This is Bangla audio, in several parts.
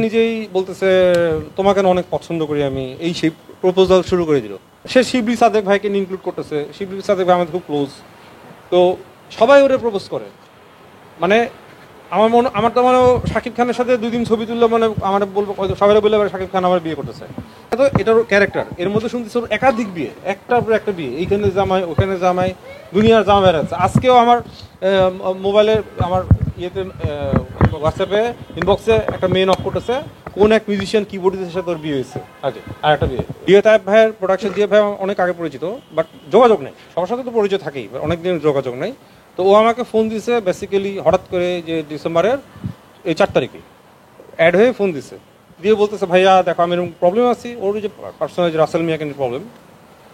নিজেই বলতেছে তোমাকে অনেক পছন্দ করি আমি, এই সেই প্রপোজাল শুরু করে দিল। সে শিবলি সাদেক ভাইকে ইনক্লুড করতেছে। শিবলি সাদেক ভাই আমাদের খুব ক্লোজ, তো সবাই ওরে প্রপোজ করে। মানে আমার তো মানে শাকিব খানের সাথে 2 দিন ছবি তুললে মানে আমার বলবো, সবাই বললে শাকিব খান আমার বিয়ে করতেছে। তো এটার ক্যারেক্টার, এর মধ্যে শুনতেছে ওর একাধিক বিয়ে, একটার পর একটা বিয়ে, এইখানে জামাই ওখানে জামাই, দুনিয়ার জামা বেড়াচ্ছে। আজকেও আমার মোবাইলে আমার ইয়েতে হোয়াটসঅ্যাপে ইনবক্সে একটা মেয়ে নক করতেছে, কোন এক মিউজিশিয়ান কিবোর্ডিস্টের সাথে ওর বিয়ে হয়েছে আগে, আর একটা বিয়ে। ডিএ তায়েব ভাইয়ের প্রোডাকশন, ডিএ ভাই অনেক আগে পরিচিত, বাট যোগাযোগ নেই, সবার সাথে তো পরিচয় থাকেই, অনেকদিন যোগাযোগ নেই। তো ও আমাকে ফোন দিছে বেসিক্যালি হঠাৎ করে, যে ডিসেম্বরের এই 4 তারিখে অ্যাড হয়ে ফোন দিছে, দিয়ে বলতেছে ভাইয়া দেখো আমি এরকম প্রবলেম আছি। ওর যে পার্সোনাল যে রাসেল মিয়াকে নিয়ে প্রবলেম,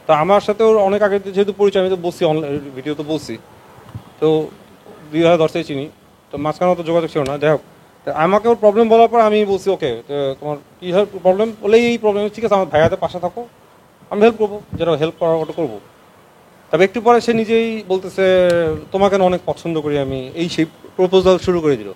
তো আমার সাথে ওর অনেক আগে যেহেতু পরিচয়, আমি তো বলছি অনলাইন ভিডিও তো বলছি, তো 2010 থেকে চিনি, তো মাঝখানে তো যোগাযোগ ছিল না। যাই হোক, আমাকে ওর প্রবলেম বলার পর আমি বলছি ওকে তোমার কী প্রবলেম, বলে এই প্রবলেম, ঠিক আছে আমার ভাইয়াদের পাশে থাকো, আমি হেল্প করবো, যেটা হেল্প করার ওটা করবো। তবে একটু পরে সে নিজেই বলতেছে তোমাকে অনেক পছন্দ করি আমি, এই সেই প্রপোজাল শুরু করে দিল।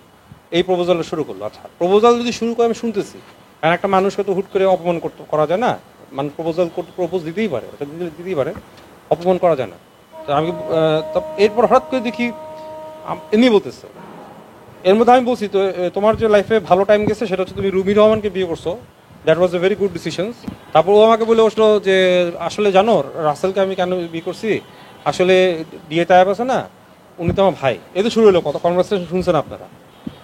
এই প্রপোজালটা শুরু করলো। আচ্ছা, প্রপোজাল যদি শুরু করে আমি শুনতেছি, কারণ একটা মানুষকে তো হুট করে অপমান করা যায় না। মানে প্রপোজাল প্রপোজ দিতেই পারে, ওটা দিতেই পারে, অপমান করা যায় না। তো আমি এরপর হঠাৎ করে দেখি এমনি বলতেছে। এর মধ্যে আমি বলছি তো তোমার যে লাইফে ভালো টাইম গেছে সেটা হচ্ছে তুমি রুমি রহমানকে বিয়ে করছো, that was a very good decisions. তারপর ও আমাকে বলে বসলো যে আসলে জানো রাসেলকে আমি কেন বিয়ে করছি, আসলে ডিএ তায়েব আছে না, উনি তো আমার ভাই। এই তো শুরু হলো, কত কনভারসেশন শুনছেন আপনারা।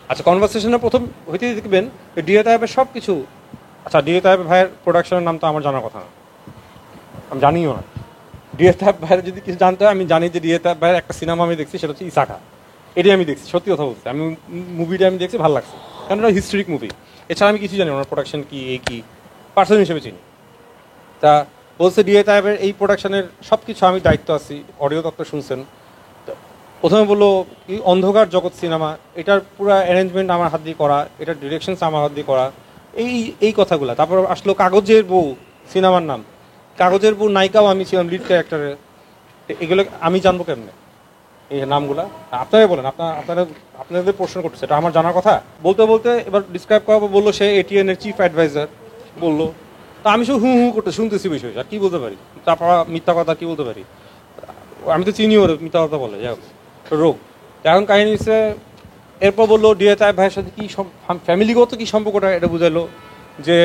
আচ্ছা, কনভারসেশনের প্রথম হইতেই দেখবেন ডিএ তায়েবের সব কিছু। আচ্ছা, ডিএ তায়েব ভাইয়ের প্রোডাকশনের নাম তো আমার জানার কথা না, আমি জানিও না। ডিএ তায়েব ভাইয়ের যদি কিছু জানতে হয়, আমি জানি যে ডিএ তায়েব ভাইয়ের একটা সিনেমা আমি দেখছি, সেটা হচ্ছে ইসাকা। এটাই আমি দেখছি, সত্যি কথা বলছি। আমি মুভিটা আমি দেখছি, ভালো লাগছে, কারণ এটা হিস্ট্রিক মুভি। এছাড়া আমি কিছু জানি ওনার প্রোডাকশন কি, এই কি পার্সন হিসেবে চিনি। তা বলছে ডিএ তায়েবের এই প্রোডাকশনের সব কিছু আমি দায়িত্ব আছি, অডিও তত্ত্ব শুনছেন। প্রথমে বললো কি অন্ধকার জগৎ সিনেমা, এটার পুরো অ্যারেঞ্জমেন্ট আমার হাত দিয়ে করা, এটার ডিরেকশনস আমার হাত দিয়ে করা, এই এই কথাগুলো। তারপর আসলো কাগজের বউ সিনেমার নাম, কাগজের বউ নায়িকাও আমি ছিলাম লিড ক্যারেক্টারে। এগুলো আমি জানবো কেমনে এই নামগুলা? আপনারাই বলেন, আপনাদের প্রশ্ন করতেছে, এটা আমার জানার কথা। বলতে বলতে এবার ডিসক্রাইব করাবো, বললো সে এটিএন এর চিফ অ্যাডভাইজার বললো। তা আমি সব হু হু করতে শুনতেছি বিষয়, আর কি বলতে পারি, তারপর মিথ্যা কথা কি বলতে পারি, আমি তো চিনি ওর মিথ্যা কথা বলে, যাই হোক রোগ। এখন কাহিনী হচ্ছে, এরপর বললো ডিএ তায়েব ভাইয়ের সাথে কি ফ্যামিলিগত কি সম্পর্কটা, এটা বুঝাইলো যে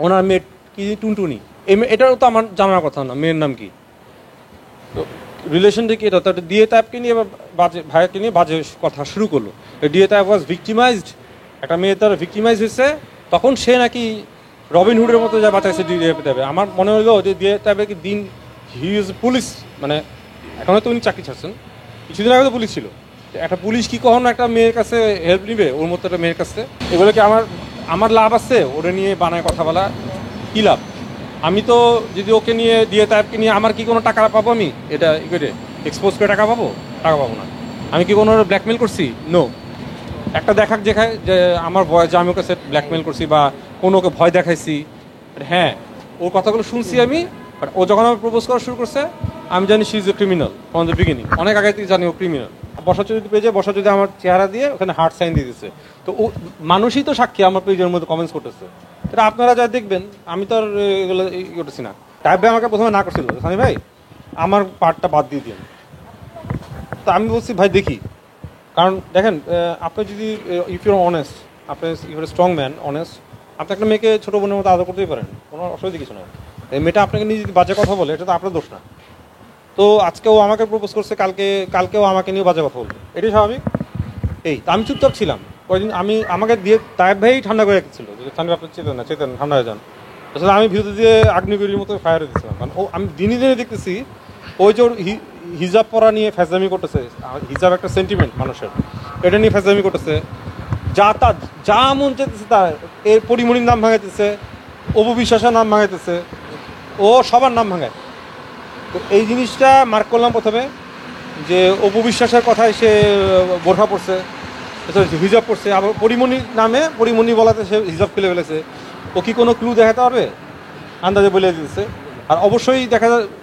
ওনার মেয়ে কি টুনটুনি, এটাও তো আমার জানার কথা না, মেয়ের নাম কি, তো রিলেশনটা কি এটা। তো ডিএ তায়েবকে নিয়ে বাজে, ভাইয়াকে নিয়ে বাজে কথা শুরু করলো। ডিএ তায়েব ওয়াজ ভিক্টিমাইজড, একটা মেয়ে তার ভিক্টিমাইজ হয়েছে, তখন সে নাকি রবিন হুডের মতো যা বাঁচাইছে ডিএ তায়েবে। আমার মনে হলো যে ডিএ তায়েবের কি দিন, হি ইজ পুলিশ, মানে এখন হয়তো উনি চাকরি ছাড়ছেন, কিছুদিন আগে তো পুলিশ ছিল। একটা পুলিশ কি কখনো একটা মেয়ের কাছে হেল্প নিবে, ওর মতো একটা মেয়ের কাছে? এগুলো কি আমার লাভ আছে ওরে নিয়ে বানায় কথা বলা? কী লাভ? আমি তো যদি ওকে নিয়ে ডিএ তায়েবকে নিয়ে আমার কি কোনো টাকা পাবো? আমি এটা করে এক্সপোজ করে টাকা পাবো? টাকা পাবো না। আমি কি কোনো ব্ল্যাকমেল করছি? নো। একটা দেখাক দেখায় যে আমার ভয়, যে আমি ওকে ব্ল্যাকমেল করছি বা কোনো ওকে ভয় দেখাইছি, হ্যাঁ ওর কথাগুলো শুনছি আমি। বাট ও যখন আমার প্রপোজ করা শুরু করছে, আমি জানি she is a criminal from the beginning, অনেক আগে থেকে জানি ও ক্রিমিনাল। বসা যদি পেজে বসা, যদি আমার চেহারা দিয়ে ওখানে হার্ট সাইন দিয়ে দিচ্ছে, তো ও মানুষই তো সাক্ষী আমার পেজের মধ্যে কমেন্টস করতেছে, এটা আপনারা যা দেখবেন। আমি তো আর এগুলো করতেছি না। টাইপ ভাই আমাকে প্রথমে না করছিল, সানি ভাই আমার পার্টটা বাদ দিয়ে দিন। তো আমি বলছি ভাই দেখি, কারণ দেখেন আপনি যদি ইফ ইউর অনেস্ট, আপনি ইউর স্ট্রং ম্যান অনেস্ট, আপনি একটা মেয়েকে ছোটো বোনের মতো আদর করতেই পারেন, কোনো অসুবিধা কিছু না। এই মেয়েটা আপনাকে নিয়ে যদি বাজে কথা বলে, এটা তো আপনার দোষ না। তো আজকেও আমাকে প্রপোজ করছে, কালকেও আমাকে নিয়ে বাজে কথা বলবে, এটাই স্বাভাবিক। এই আমি চুপচাপ ছিলাম কয়েকদিন। আমাকে দিয়ে তায়েব ভাই ঠান্ডা করে রেখেছিল, সানি আপনি চেতেন ঠান্ডা হয়ে যান। আসলে আমি ভিতর দিয়ে আগ্নেয়গিরির মতো ফায়ার দিচ্ছিলাম, কারণ আমি দিনে দিনে দেখতেছি ওই যে ওর হিজাব পরা নিয়ে ফ্যাজলামি করতেছে। হিজাব একটা সেন্টিমেন্ট মানুষের, এটা নিয়ে ফ্যাজলামি করতেছে। যা মন চাইতেছে তা, এর পরিমণির নাম ভাঙাইতেছে, অপু বিশ্বাসের নাম ভাঙাইতেছে, ও সবার নাম ভাঙায়। তো এই জিনিসটা মার্ক করলাম প্রথমে, যে অপু বিশ্বাসের কথায় সে বোরখা পড়ছে, হিজাব পড়ছে, আবার পরিমণির নামে পরিমণি বলাতে সে হিজাব খুলে ফেলেছে। ও কি কোনো ক্লু দেখাতে পারবে? আন্দাজে বলে দিতেছে। আর অবশ্যই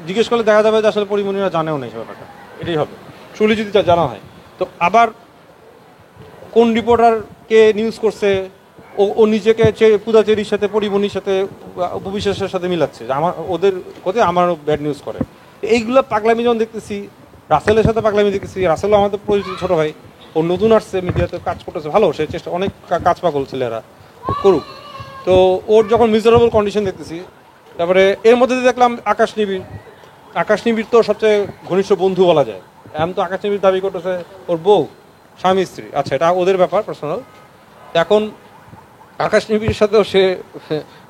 জিজ্ঞেস করলে দেখা যাবে যে আসলে পরিমণিরা জানেও নেই সে ব্যাপারটা, এটাই হবে শুনলে যদি জানা হয়। তো আবার কোন রিপোর্টারকে নিউজ করছে, ও নিজেকে পূজাচেরির সাথে পরিমণির সাথে উপবিশ্বাসের সাথে মিলাচ্ছে, যে আমার ওদের কোথায় আমারও ব্যাড নিউজ করে। এইগুলো পাগলামি যখন দেখতেছি, রাসেলের সাথে পাগলামি দেখতেছি, রাসেলও আমাদের পরিচিত ছোটো ভাই, ও নতুন আসছে, মিডিয়াতে কাজ করতেছে ভালো, সে চেষ্টা অনেক কাজ পাগল ছেলেরা করুক। তো ওর যখন মিজারেবল কন্ডিশন দেখতেছি, তারপরে এর মধ্যে দেখলাম আকাশ নিবিড় তো সবচেয়ে ঘনিষ্ঠ বন্ধু বলা যায়। এখন তো আকাশ নিবিড় দাবি করতেছে ওর বউ, স্বামী স্ত্রী, আচ্ছা এটা ওদের ব্যাপার পার্সোনাল। এখন আকাশ নিবিড়ের সাথেও সে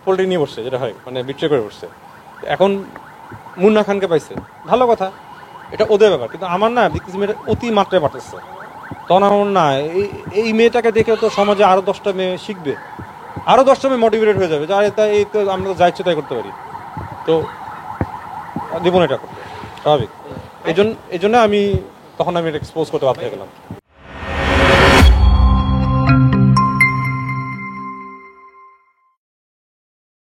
পোল্ট্রি নিয়ে বসছে, যেটা হয় মানে বিট্রে করে বসছে। এখন মুন্না খানকে পাইছে, ভালো কথা, এটা ওদের ব্যাপার। কিন্তু আমার না দেখতেছি মেয়েটা অতি মাত্রায় পাঠাচ্ছে। তখন আমার না এই মেয়েটাকে দেখে তো সমাজে আরও 10টা মেয়ে শিখবে, আরও 10টা মেয়ে মোটিভেটেড হয়ে যাবে, যে আরে তাই এই তো আমরা তো যা ইচ্ছে তাই করতে পারি। তো জীবন এটা করতে স্বাভাবিক। এই জন্য আমি তখন এটা এক্সপোজ করতে বাধ্য হয়ে গেলাম।